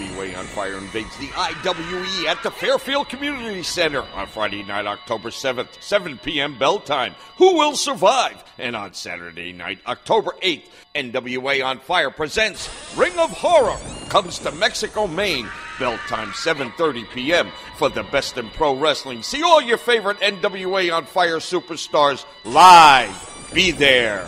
NWA On Fire invades the IWE at the Fairfield Community Center on Friday night, October 7th, 7 p.m. bell time. Who will survive? And on Saturday night, October 8th, NWA On Fire presents Ring of Horror comes to Mexico, Maine. Bell time 7:30 p.m. for the best in pro wrestling. See all your favorite NWA On Fire superstars live. Be there.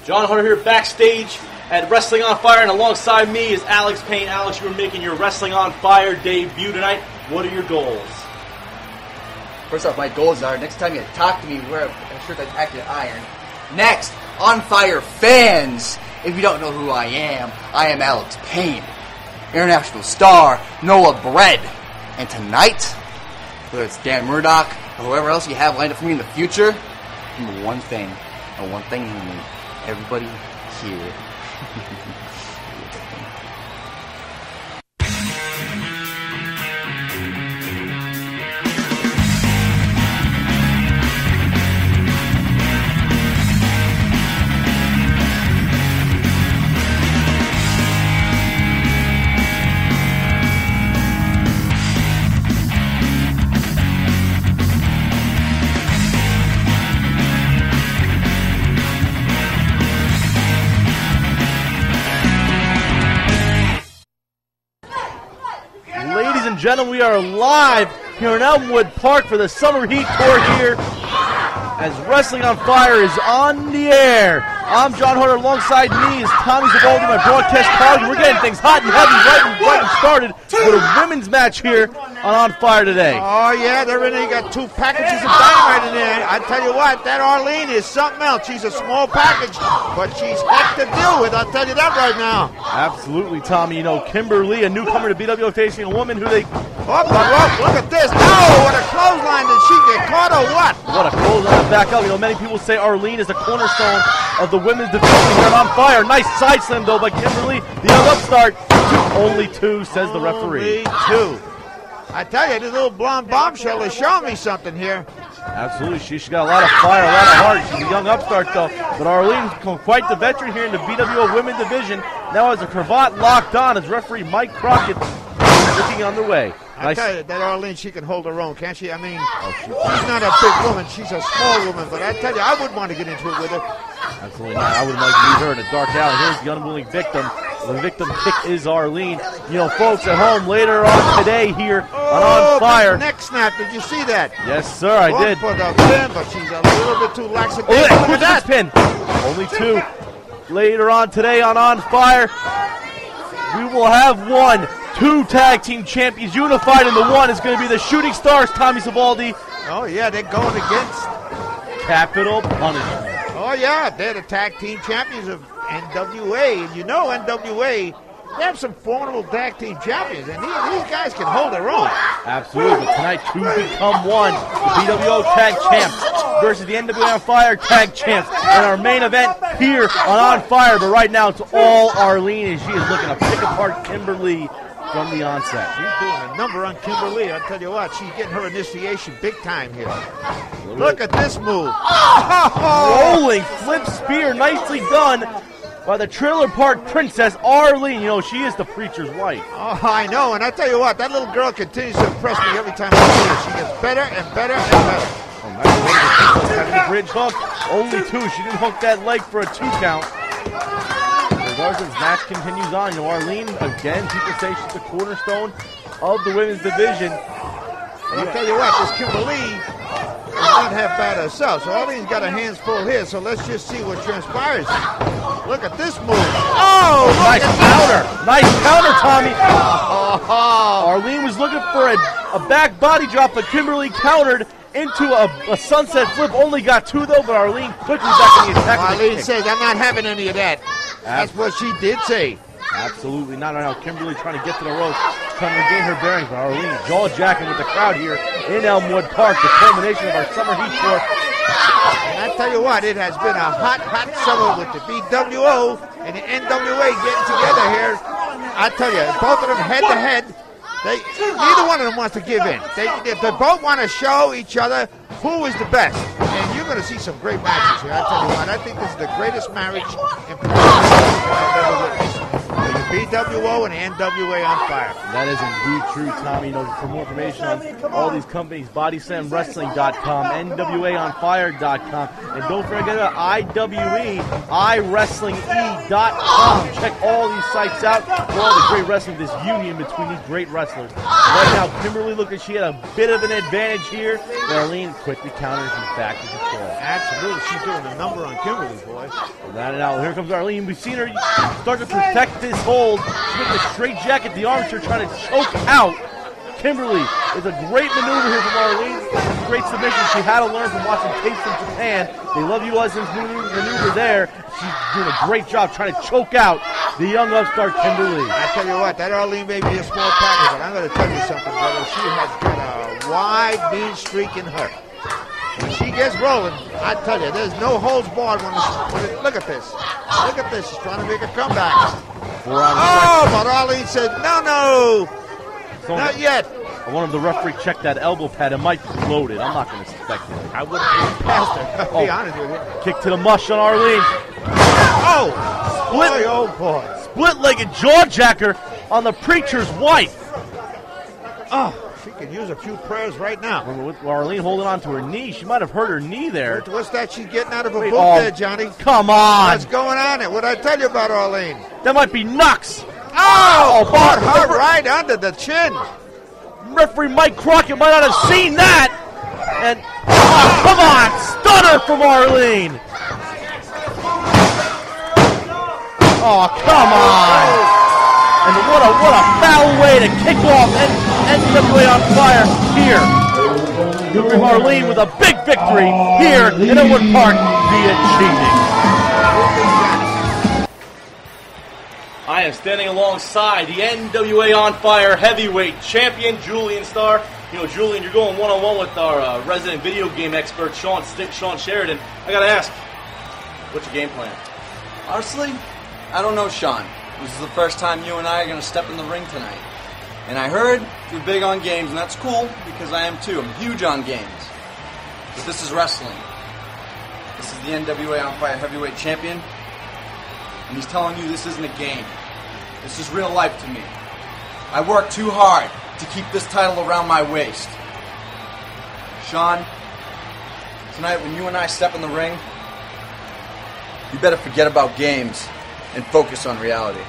John Hunter here backstage at Wrestling On Fire, and alongside me is Alex Payne. Alex, you are making your Wrestling On Fire debut tonight. What are your goals? First off, my goals are, next time you talk to me, wear a shirt that's actually iron. Next, On Fire fans, if you don't know who I am Alex Payne, international star, Noah Bread. And tonight, whether it's Dan Murdoch or whoever else you have lined up for me in the future, remember one thing, and one thing only. Everybody here. Gentlemen, we are live here in Elmwood Park for the Summer Heat Tour here as Wrestling On Fire is on the air. I'm John Hunter. Alongside me is Tommy Zabaldi, my broadcast colleague. We're getting things hot and heavy right and started with a women's match here on Fire today. Oh, yeah, they're in there. You got two packages of dynamite in there. I tell you what, that Arlene is something else. She's a small package, but she's heck to deal with. I'll tell you that right now. Absolutely, Tommy. You know, Kimberly, a newcomer to BWO, facing a woman who they... Oh, look at this. Oh, what a clothesline. Did she get caught or what? What a clothesline back up. You know, many people say Arlene is the cornerstone of the women's division here on Fire. Nice side slam, though, by Kimberly. The young upstart. Only two, says the referee. Only two. I tell you, this little blonde bombshell is showing me something here. Absolutely. She's got a lot of fire, a lot of heart. She's a young upstart, though. But Arlene's become quite the veteran here in the BWO women's division. Now has a cravat locked on as referee Mike Crockett is looking on the way. I tell you, that Arlene, she can hold her own, can't she? I mean, she's not a big woman. She's a small woman. But I tell you, I wouldn't want to get into it with her. Absolutely not. I wouldn't like to leave her in a dark alley. Here's the unwilling victim. The victim pick is Arlene. You know, folks at home, later on today here on Fire. Neck snap. Did you see that? Yes, sir, I did. For the pin, but she's a little bit too lackadaisical. Oh, look at that pin. Only two. Later on today on Fire, we will have two tag team champions unified, and the one is going to be the Shooting Stars, Tommy Zabaldi. Oh, yeah, they're going against Capital Punishment. Oh, yeah, they're the tag team champions of NWA. And you know NWA, they have some formidable tag team champions, and these guys can hold their own. Absolutely, but tonight two become one. The BWO tag champs versus the NWA On Fire tag champs. And our main event here on Fire, but right now it's all Arlene, and she is looking to pick apart Kimberly from the onset. She's doing a number on Kimberly. I'll tell you what, she's getting her initiation big time here. Look at this move. Rolling flip spear, nicely done by the Trailer Park Princess, Arlene. You know, she is the preacher's wife. Oh, I know, and I tell you what, that little girl continues to impress me every time I see her. She gets better and better and better. Oh, nice. Got the bridge hook. Only two. She didn't hook that leg for a 2 count. Regardless, this match continues on. You know, Arlene, again, people say she's the cornerstone of the women's division. Well, I'll tell you what, this Kimberly is not half bad herself. So Arlene's got her hands full here, so let's just see what transpires. Look at this move. Oh, nice counter. Nice counter, Tommy. Arlene was looking for a back body drop, but Kimberly countered into a sunset flip. Only got 2, though, but Arlene quickly back in the attack. Arlene says, I'm not having any of that. That's what she did say. Absolutely not. Right now, Kimberly trying to get to the ropes, trying to regain her bearings. But Arlene jaw-jacking with the crowd here in Elmwood Park, the culmination of our Summer Heat Tour. And I tell you what, it has been a hot, hot summer with the BWO and the NWA getting together here. I tell you, both of them head-to-head, neither one of them wants to give in. They both want to show each other who is the best. And you going to see some great matches here. I tell you what, I think this is the greatest marriage in professional wrestling I've ever witnessed. The BWO and the NWA on Fire. That is indeed true, Tommy. You know, for more information on all these companies, BodySlamWrestling.com, NWAOnFire.com, and don't forget about IWE, iWrestlingE.com. Check all these sites out for all the great wrestling, this union between these great wrestlers. Right now, Kimberly looked like she had a bit of an advantage here. Arlene quickly counters and back to control. Absolutely. She's doing a number on Kimberly, boy. That and out. Here comes Arlene. We've seen her start to protect this hold. She's with the straight jacket, the arms are trying to choke out Kimberly. It's a great maneuver here from Arlene. It's a great submission. She had to learn from watching tapes from Japan. They love you as this maneuver there. She's doing a great job trying to choke out the young upstart Kimberly. I tell you what, that Arlene may be a small package, but I'm going to tell you something, brother. She has got a wide, mean streak in her. When she gets rolling, I tell you, there's no holds barred look at this. Look at this. She's trying to make a comeback. Oh, but Arlene said, no, not yet. One of the referee checked that elbow pad. It might be loaded. I'm not going to speculate. I wouldn't even past her, to be honest with you. Kick to the mush on Arlene. Oh, boy. Split-legged jawjacker on the preacher's wife. Oh, she could use a few prayers right now. With Arlene holding on to her knee, she might have hurt her knee there. What's that she's getting out of her boot there, Johnny? Come on. What's going on there? What'd I tell you about Arlene? That might be Nux. Oh, caught her right under the chin. Referee Mike Crockett might not have seen that. And, come on, stunner from Arlene. Oh, come on. And what a foul way to kick off NWA on Fire here. Arlene with a big victory here in Elmwood Park via cheating. I am standing alongside the NWA On Fire heavyweight champion, Julian Starr. You know, Julian, you're going one-on-one with our resident video game expert, Sean Sheridan. I got to ask, what's your game plan? Honestly, I don't know, Sean. This is the first time you and I are going to step in the ring tonight. And I heard you're big on games, and that's cool, because I am too. I'm huge on games. But this is wrestling. This is the NWA On Fire heavyweight champion. And he's telling you this isn't a game. This is real life to me. I work too hard to keep this title around my waist. Sean, tonight when you and I step in the ring, you better forget about games and focus on reality.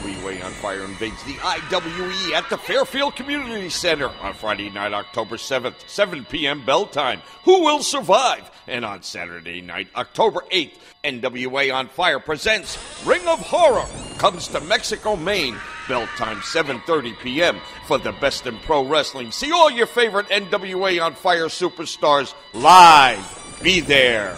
NWA On Fire invades the IWE at the Fairfield Community Center on Friday night, October 7th, 7 p.m. bell time. Who will survive? And on Saturday night, October 8th, NWA On Fire presents Ring of Horror. Comes to Mexico, Maine. Bell time 7:30 p.m. for the best in pro wrestling. See all your favorite NWA On Fire superstars live. Be there.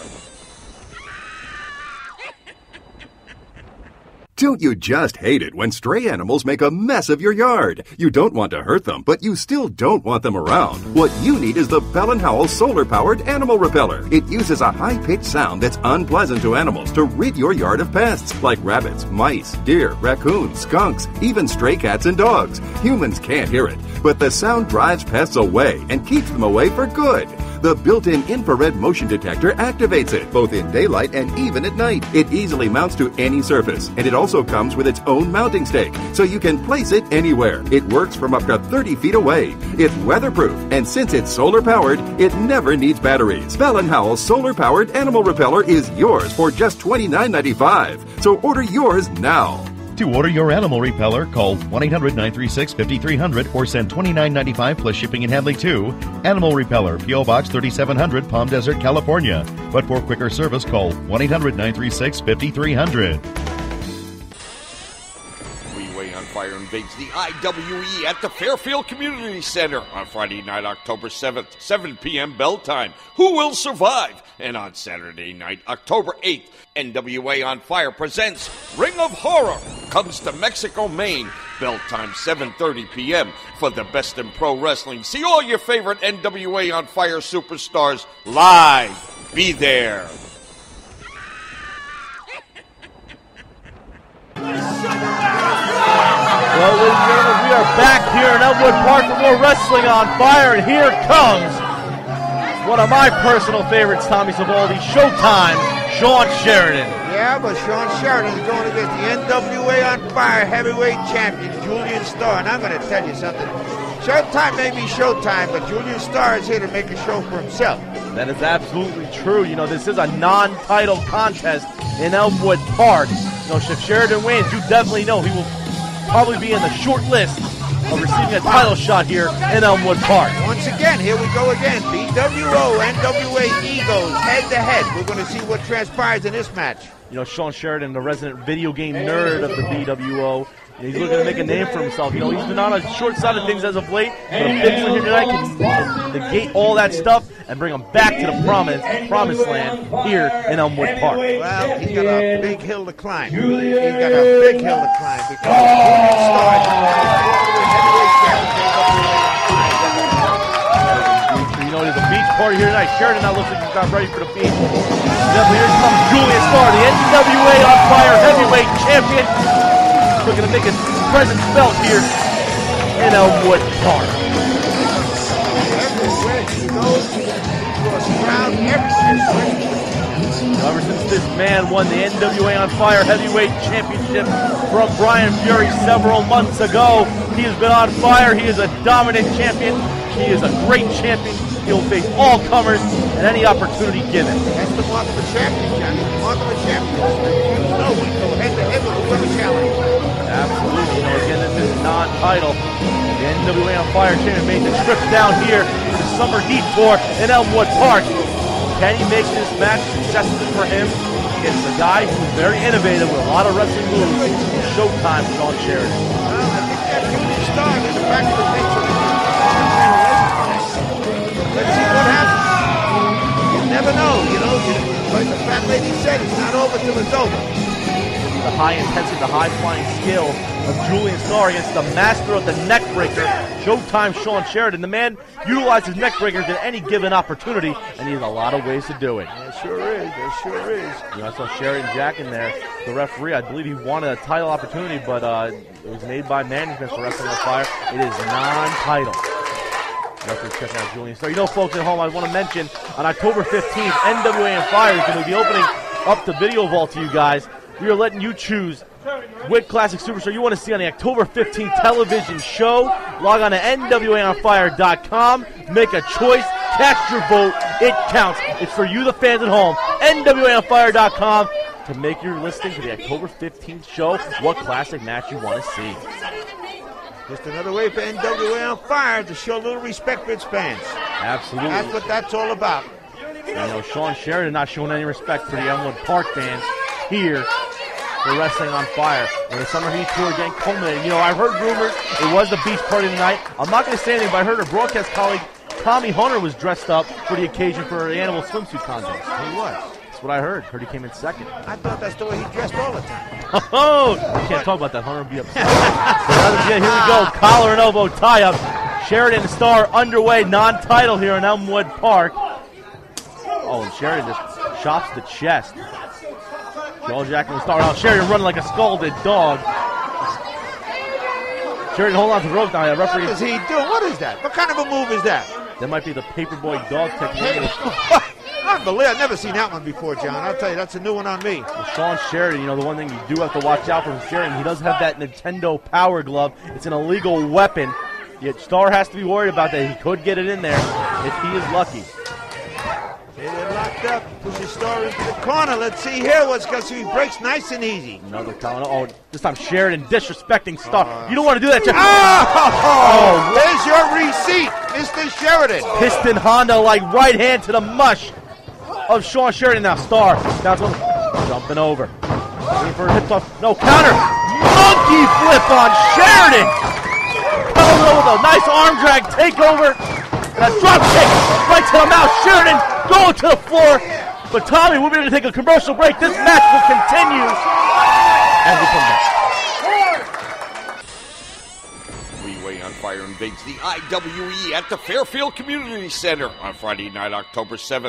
Don't you just hate it when stray animals make a mess of your yard? You don't want to hurt them, but you still don't want them around. What you need is the Bell & Howell solar-powered animal repeller. It uses a high-pitched sound that's unpleasant to animals to rid your yard of pests like rabbits, mice, deer, raccoons, skunks, even stray cats and dogs. Humans can't hear it, but the sound drives pests away and keeps them away for good. The built-in infrared motion detector activates it, both in daylight and even at night. It easily mounts to any surface, and it also comes with its own mounting stake, so you can place it anywhere. It works from up to 30 feet away. It's weatherproof, and since it's solar-powered, it never needs batteries. Bell & Howell's solar-powered animal repeller is yours for just $29.95. So order yours now. To order your animal repeller, call 1-800-936-5300 or send $29.95 plus shipping and handling to Animal Repeller, P.O. Box 3700, Palm Desert, California. But for quicker service, call 1-800-936-5300. NWA On Fire invades the IWE at the Fairfield Community Center on Friday night, October 7th, 7 p.m. bell time. Who will survive? And on Saturday night, October 8th, NWA On Fire presents Ring of Horror. Comes to Mexico, Maine. Bell time 7:30 p.m. for the best in pro wrestling. See all your favorite NWA On Fire superstars live. Be there. Well, ladies and gentlemen, we are back here in Elmwood Park for more Wrestling on Fire, and here comes one of my personal favorites, Tommy Savaldi, Showtime, Sean Sheridan. Yeah, but Sean Sheridan is going against the NWA On Fire heavyweight champion, Julian Starr. And I'm going to tell you something. Showtime may be Showtime, but Julian Starr is here to make a show for himself. That is absolutely true. You know, this is a non-title contest in Elmwood Park. You know, if Sheridan wins, you definitely know he will probably be in the short list of receiving a title shot here in Elmwood Park. Once again, here we go again. BWO, NWA Egos, head-to-head. We're going to see what transpires in this match. You know, Sean Sheridan, the resident video game nerd of the BWO, he's looking to make a name for himself. You know, he's been on a short side of things as of late, but a big win here tonight can negate all that stuff and bring him back to the promised land here in Elmwood Park. Well, he's got a big hill to climb. He's got a big hill to climb because Julian Starr is heavyweight champion. You know, there's a beach party here tonight. Sheridan now looks like he's not ready for the beach. Definitely here comes Julian Starr, the NWA On Fire heavyweight champion. Looking to make his presence felt here in Elmwood Park. Everywhere he goes, he draws crowd everywhere. Ever since this man won the NWA On Fire heavyweight championship from Brian Fury several months ago, he has been on fire. He is a dominant champion. He is a great champion. He'll face all comers at any opportunity given. That's the mark of a champion, Johnny. The mark of a champion. You know we go head-to-head with whoever challenges. Absolutely. You know, again, this is non-title. The NWA On Fire champion made the trip down here for the Summer Heat Tour in Elmwood Park. Can he make this match successful for him against a guy who's very innovative with a lot of wrestling moves? Showtime, Sean Sheridan. Well, I think that's Julian Starr in the back of the picture. Let's see what happens. You never know, you know. Like the fat lady said, it's not over till it's over. The high intensity, the high flying skill of Julian Starr against the master of the neckbreaker, Showtime Sean Sheridan. The man utilizes neckbreakers at any given opportunity, and he has a lot of ways to do it. There sure is. There sure is. You know, I saw Sheridan Jack in there, the referee. I believe he wanted a title opportunity, but it was made by management for Wrestling On Fire. It is non-title. Referee checking out Julian Starr. You know, folks at home, I want to mention on October 15th, NWA On Fire is going to be opening up the video vault to you guys. We are letting you choose which classic superstar you want to see on the October 15th television show. Log on to NWAOnFire.com. Make a choice. Cast your vote. It counts. It's for you, the fans at home. NWAOnFire.com to make your listing for the October 15th show. What classic match you want to see. Just another way for NWA On Fire to show a little respect for its fans. Absolutely. That's what that's all about. You know, Sean Sheridan not showing any respect for the Elmwood Park fans here for Wrestling On Fire. And the Summer Heat Tour again culminating. You know, I've heard rumors it was the beach party tonight. I'm not going to say anything, but I heard a broadcast colleague, Tommy Hunter, was dressed up for the occasion for the animal swimsuit contest. He was. That's what I heard. Heard he came in second. I thought that's the way he dressed all the time. Oh, you can't talk about that. Hunter would be upset. Here we go. Collar and elbow tie-up. Sheridan and Starr underway. Non-title here in Elmwood Park. Oh, and Sheridan just chops the chest. Joel Jackson will start out. Sheridan running like a scalded dog. Sheridan hold on to the rope now. Referee. What is he doing? What is that? What kind of a move is that? That might be the paperboy dog technique. Unbelievable. I've never seen that one before, John. I'll tell you, that's a new one on me. Well, Sean Sheridan, you know, the one thing you do have to watch out for Sheridan, he does have that Nintendo Power Glove. It's an illegal weapon. Yet Starr has to be worried about that. He could get it in there if he is lucky. They're locked up. Pushes Starr into the corner. Let's see here what's going to. He breaks nice and easy. Another count. Oh, this time Sheridan disrespecting Starr. You don't want to do that, Jeff. There's your receipt, Mr. Sheridan. Piston Honda like right hand to the mush of Sean Sheridan. Now Starr. Now jumping over. Waiting for a hip toss. No counter. Monkey flip on Sheridan. Coming over with a nice arm drag takeover. And a drop kick right to the mouth. Sheridan going to the floor. But Tommy, we're going to take a commercial break. This match will continue as we come back. Freeway On Fire invades the IWE at the Fairfield Community Center on Friday night, October 7th.